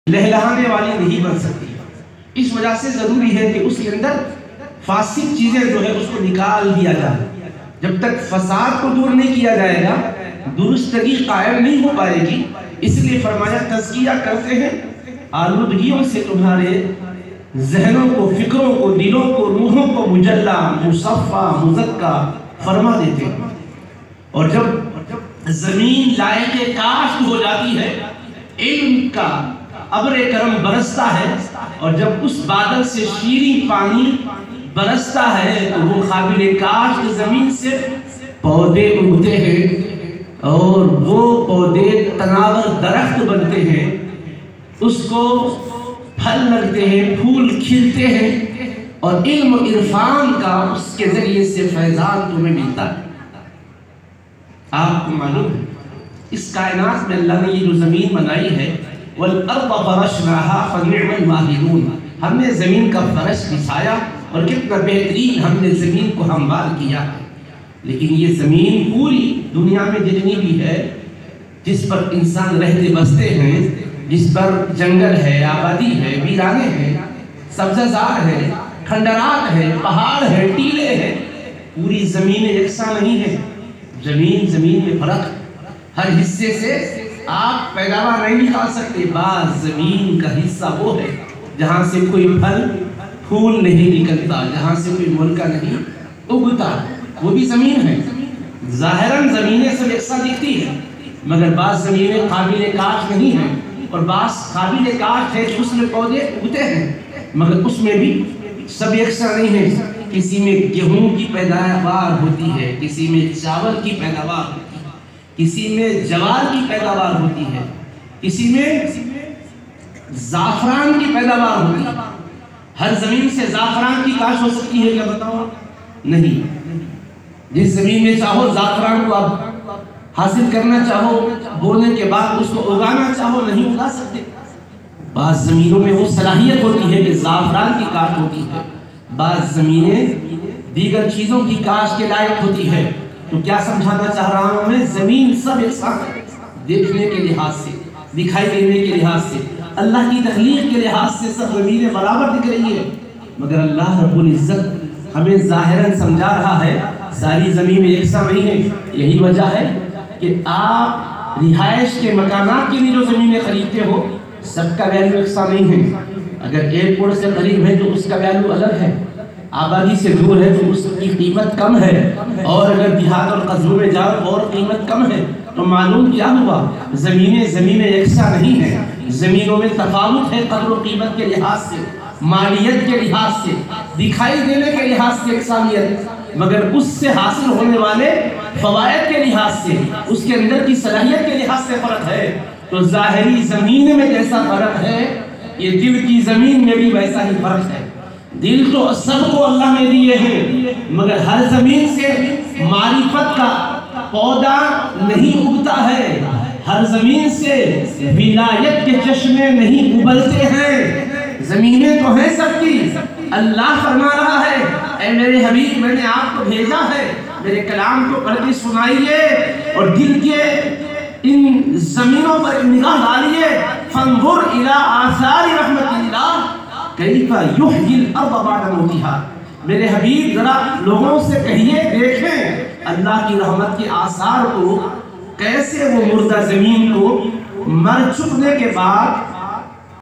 لہلہانے والی نہیں بن سکتی۔ اس وجہ سے ضروری ہے کہ اس کے اندر فاسد چیزیں جو ہے اس کو نکال دیا جائے۔ جب تک فساد کو دور نہیں کیا جائے گا درستگی قائم نہیں ہو پائے گی۔ اس لیے فرمایا تزکیہ کرتے ہیں آلودگیوں سے تمہارے ذہنوں کو، فکروں کو، دلوں کو، روحوں کو مجلہ، مصفہ، مزکہ فرما دیتے ہیں۔ اور جب زمین لائق کاشت ہو جاتی ہے، علم کا ابر کرم برستا ہے، اور جب اس بادل سے شیریں پانی برستا ہے تو وہ قابل کاشت زمین سے پودے اگتے ہیں، اور وہ پودے تناور درخت بنتے ہیں، اس کو پھل لگتے ہیں، پھول کھلتے ہیں، اور علم و عرفان کا اس کے ذریعے سے فیضان تمہیں ملتا ہے۔ آپ کو معلوم ہے اس کائنات میں اللہ نے یہ جو زمین بنائی ہے، وَالْأَرْضَ فَرَشْنَاهَا فَنِعْمَ الْمَاهِدُونَ، ہم نے زمین کا فرش بچھایا اور کتنا بہترین ہم نے زمین کو ہموار کیا ہے۔ لیکن یہ زمین پوری دنیا میں جتنی بھی ہے، جس پر انسان رہتے بستے ہیں، جس پر جنگل ہے، آبادی ہے، ویرانے ہیں، سبزہ زار ہے، کھنڈرات ہے، پہاڑ ہے، ٹیلے ہیں، پوری زمین یکساں نہیں ہے۔ زمین میں فرق ہے۔ ہر حصے سے آپ پیداوار نہیں نکال سکتے۔ بعض زمین کا حصہ وہ ہے جہاں سے کوئی پھل پھول نہیں نکلتا، جہاں سے کوئی ملکہ نہیں اگتا، وہ بھی زمین ہے۔ ظاہراً زمینیں سب یکساں دکھتی ہیں، مگر بعض زمینیں قابل کاشت نہیں ہیں، اور بعض قابل کاشت ہے کہ اس میں پودے اگتے ہیں، مگر اس میں بھی سب یکساں نہیں ہیں۔ کسی میں گیہوں کی پیداوار ہوتی ہے، کسی میں چاول کی پیداوار ہوتی ہے، کسی میں جوار کی پیداوار ہوتی ہے، کسی میں زعفران کی پیداوار ہوتی ہے۔ ہر زمین سے زعفران کی کاشت ہو سکتی ہے کیا بتاؤ؟ نہیں۔ جس زمین میں چاہو زعفران کو آپ حاصل کرنا چاہو، بونے کے بعد اس کو اگانا چاہو، نہیں اگا سکتے۔ بعض زمینوں میں وہ صلاحیت ہوتی ہے کہ زعفران کی کاشت ہوتی ہے، بعض زمینیں دیگر چیزوں کی کاشت کے لائق ہوتی ہے۔ تو کیا سمجھانا چاہ رہا ہوں میں؟ زمین سب یکساں ہے، دیکھنے کے لحاظ سے، دکھائی دینے کے لحاظ سے، اللہ کی تخلیق کے لحاظ سے سب زمینیں برابر دکھ رہی ہے، مگر اللہ رب العزت ہمیں ظاہراً سمجھا رہا ہے ساری زمینیں یکساں نہیں ہیں۔ یہی وجہ ہے کہ آپ رہائش کے مکانات کے لیے جو زمینیں خریدتے ہو، سب کا ویلیو یکساں نہیں ہے۔ اگر ایئرپورٹ سے قریب ہے تو اس کا ویلیو الگ ہے، آبادی سے دور ہے تو اس کی قیمت کم ہے، اور اگر دیہات اور قصبوں میں جاؤ اور قیمت کم ہے۔ تو معلوم کیا ہوا؟ زمینیں یکساں نہیں ہیں، زمینوں میں تفاوت ہے قدر و قیمت کے لحاظ سے، مالیت کے لحاظ سے، دکھائی دینے کے لحاظ سے یکسانیت، مگر اس سے حاصل ہونے والے فوائد کے لحاظ سے، اس کے اندر کی صلاحیت کے لحاظ سے فرق ہے۔ تو ظاہری زمین میں جیسا فرق ہے، یہ دل کی زمین میں بھی ویسا ہی فرق ہے۔ دل تو سب کو اللہ نے دیے ہیں، مگر ہر زمین سے معرفت کا پودا نہیں اگتا ہے، ہر زمین سے ولایت کے چشمے نہیں ابلتے ہیں۔ زمینیں تو ہیں سب کی۔ اللہ فرما رہا ہے اے میرے حبیب، میں نے آپ کو بھیجا ہے، میرے کلام کو پڑھ کے سنائیے اور دل کے ان زمینوں پر نگاہ ڈالیے۔ فانظر الی آثار رحمت اللہ کیف یحیی الارض بعد موتہا۔ میرے حبیب ذرا لوگوں سے کہیے، دیکھیں اللہ کی رحمت کے آثار کو، کیسے وہ مردہ زمین کو مر چکنے کے بعد